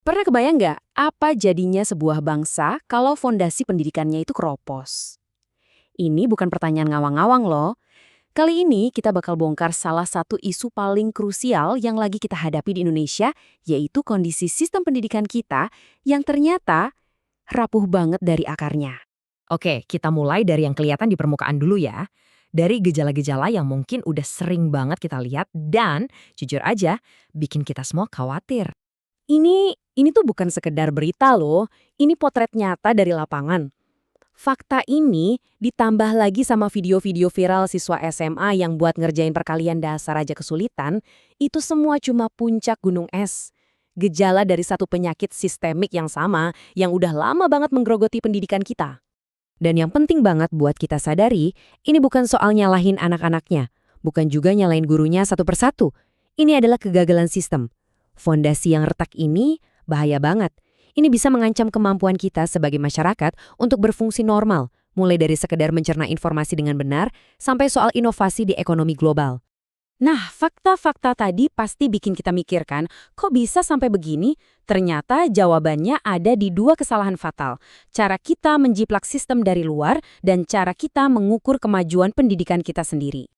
Pernah kebayang nggak apa jadinya sebuah bangsa kalau fondasi pendidikannya itu keropos? Ini bukan pertanyaan ngawang-ngawang loh. Kali ini kita bakal bongkar salah satu isu paling krusial yang lagi kita hadapi di Indonesia, yaitu kondisi sistem pendidikan kita yang ternyata rapuh banget dari akarnya. Oke, kita mulai dari yang kelihatan di permukaan dulu ya. Dari gejala-gejala yang mungkin udah sering banget kita lihat dan jujur aja bikin kita semua khawatir. Ini tuh bukan sekedar berita loh, ini potret nyata dari lapangan. Fakta ini ditambah lagi sama video-video viral siswa SMA yang buat ngerjain perkalian dasar aja kesulitan, itu semua cuma puncak gunung es. Gejala dari satu penyakit sistemik yang sama yang udah lama banget menggerogoti pendidikan kita. Dan yang penting banget buat kita sadari, ini bukan soal nyalahin anak-anaknya, bukan juga nyalahin gurunya satu persatu. Ini adalah kegagalan sistem. Fondasi yang retak ini bahaya banget. Ini bisa mengancam kemampuan kita sebagai masyarakat untuk berfungsi normal, mulai dari sekedar mencerna informasi dengan benar, sampai soal inovasi di ekonomi global. Nah, fakta-fakta tadi pasti bikin kita mikirkan, kok bisa sampai begini? Ternyata jawabannya ada di dua kesalahan fatal. Cara kita menjiplak sistem dari luar dan cara kita mengukur kemajuan pendidikan kita sendiri.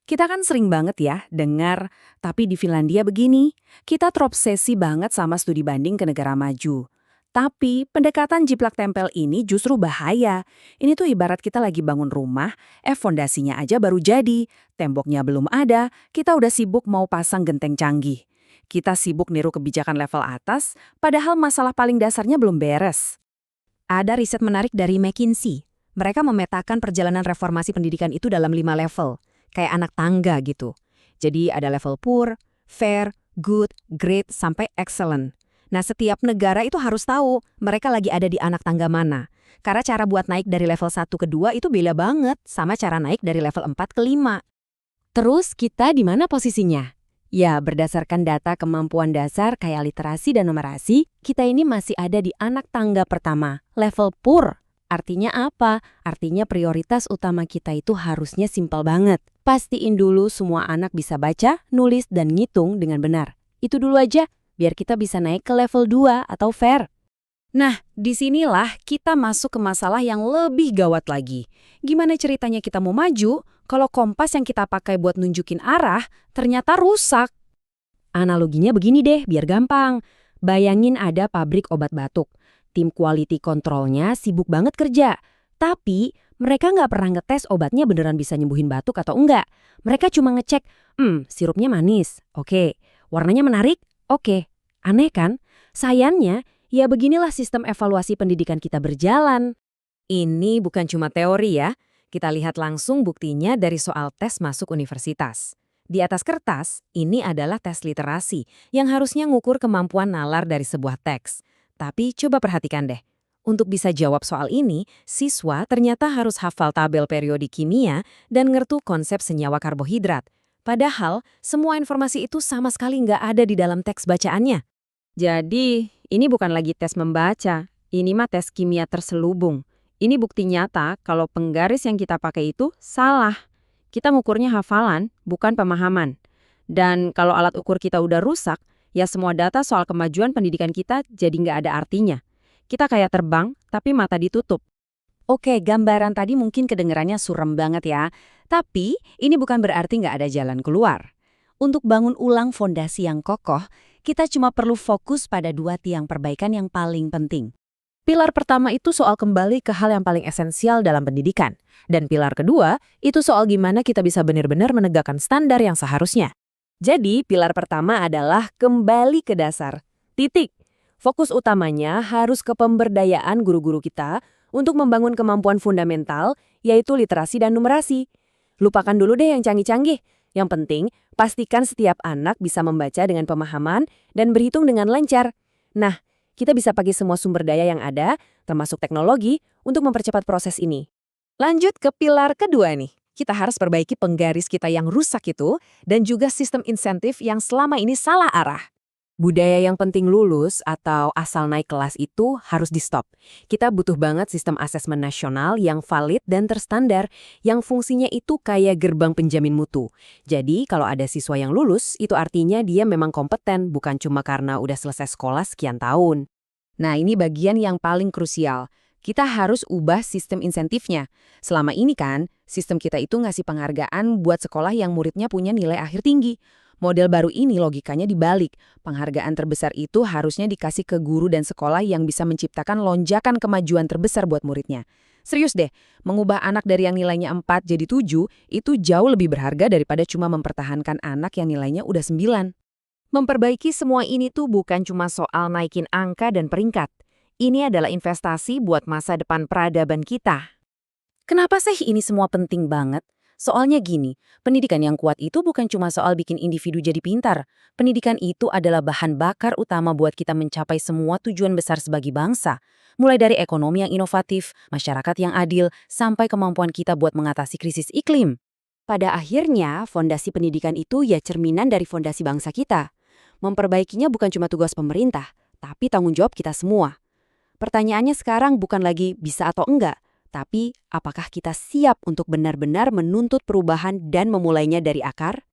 Kita kan sering banget ya dengar, tapi di Finlandia begini, kita terobsesi banget sama studi banding ke negara maju. Tapi pendekatan jiplak tempel ini justru bahaya. Ini tuh ibarat kita lagi bangun rumah, fondasinya aja baru jadi, temboknya belum ada, kita udah sibuk mau pasang genteng canggih. Kita sibuk niru kebijakan level atas, padahal masalah paling dasarnya belum beres. Ada riset menarik dari McKinsey. Mereka memetakan perjalanan reformasi pendidikan itu dalam 5 level, kayak anak tangga gitu. Jadi ada level poor, fair, good, great, sampai excellent. Nah, setiap negara itu harus tahu mereka lagi ada di anak tangga mana. Karena cara buat naik dari level 1 ke 2 itu beda banget sama cara naik dari level 4 ke 5. Terus kita di mana posisinya? Ya, berdasarkan data kemampuan dasar kayak literasi dan numerasi, kita ini masih ada di anak tangga pertama, level poor. Artinya apa? Artinya prioritas utama kita itu harusnya simpel banget. Pastiin dulu semua anak bisa baca, nulis, dan ngitung dengan benar. Itu dulu aja, biar kita bisa naik ke level 2 atau fair. Nah, disinilah kita masuk ke masalah yang lebih gawat lagi. Gimana ceritanya kita mau maju kalau kompas yang kita pakai buat nunjukin arah ternyata rusak? Analoginya begini deh, biar gampang. Bayangin ada pabrik obat batuk. Tim quality controlnya sibuk banget kerja. Tapi mereka nggak pernah ngetes obatnya beneran bisa nyembuhin batuk atau enggak. Mereka cuma ngecek, sirupnya manis, oke. Warnanya menarik, oke. Aneh kan? Sayangnya, ya beginilah sistem evaluasi pendidikan kita berjalan. Ini bukan cuma teori ya. Kita lihat langsung buktinya dari soal tes masuk universitas. Di atas kertas, ini adalah tes literasi yang harusnya ngukur kemampuan nalar dari sebuah teks. Tapi coba perhatikan deh. Untuk bisa jawab soal ini, siswa ternyata harus hafal tabel periodik kimia dan ngertu konsep senyawa karbohidrat. Padahal, semua informasi itu sama sekali nggak ada di dalam teks bacaannya. Jadi, ini bukan lagi tes membaca, ini mah tes kimia terselubung. Ini bukti nyata kalau penggaris yang kita pakai itu salah. Kita ngukurnya hafalan, bukan pemahaman. Dan kalau alat ukur kita udah rusak, ya semua data soal kemajuan pendidikan kita jadi nggak ada artinya. Kita kayak terbang, tapi mata ditutup. Oke, gambaran tadi mungkin kedengarannya suram banget ya. Tapi, ini bukan berarti nggak ada jalan keluar. Untuk bangun ulang fondasi yang kokoh, kita cuma perlu fokus pada 2 tiang perbaikan yang paling penting. Pilar pertama itu soal kembali ke hal yang paling esensial dalam pendidikan. Dan pilar kedua, itu soal gimana kita bisa benar-benar menegakkan standar yang seharusnya. Jadi, pilar pertama adalah kembali ke dasar. Titik. Fokus utamanya harus ke pemberdayaan guru-guru kita untuk membangun kemampuan fundamental, yaitu literasi dan numerasi. Lupakan dulu deh yang canggih-canggih. Yang penting, pastikan setiap anak bisa membaca dengan pemahaman dan berhitung dengan lancar. Nah, kita bisa pakai semua sumber daya yang ada, termasuk teknologi, untuk mempercepat proses ini. Lanjut ke pilar kedua nih. Kita harus perbaiki penggaris kita yang rusak itu, dan juga sistem insentif yang selama ini salah arah. Budaya yang penting lulus atau asal naik kelas itu harus di-stop. Kita butuh banget sistem asesmen nasional yang valid dan terstandar, yang fungsinya itu kayak gerbang penjamin mutu. Jadi, kalau ada siswa yang lulus, itu artinya dia memang kompeten, bukan cuma karena udah selesai sekolah sekian tahun. Nah, ini bagian yang paling krusial. Kita harus ubah sistem insentifnya. Selama ini kan, sistem kita itu ngasih penghargaan buat sekolah yang muridnya punya nilai akhir tinggi. Model baru ini logikanya dibalik. Penghargaan terbesar itu harusnya dikasih ke guru dan sekolah yang bisa menciptakan lonjakan kemajuan terbesar buat muridnya. Serius deh, mengubah anak dari yang nilainya 4 jadi 7 itu jauh lebih berharga daripada cuma mempertahankan anak yang nilainya udah 9. Memperbaiki semua ini tuh bukan cuma soal naikin angka dan peringkat. Ini adalah investasi buat masa depan peradaban kita. Kenapa sih ini semua penting banget? Soalnya gini, pendidikan yang kuat itu bukan cuma soal bikin individu jadi pintar. Pendidikan itu adalah bahan bakar utama buat kita mencapai semua tujuan besar sebagai bangsa. Mulai dari ekonomi yang inovatif, masyarakat yang adil, sampai kemampuan kita buat mengatasi krisis iklim. Pada akhirnya, fondasi pendidikan itu ya cerminan dari fondasi bangsa kita. Memperbaikinya bukan cuma tugas pemerintah, tapi tanggung jawab kita semua. Pertanyaannya sekarang bukan lagi bisa atau enggak, tapi apakah kita siap untuk benar-benar menuntut perubahan dan memulainya dari akar?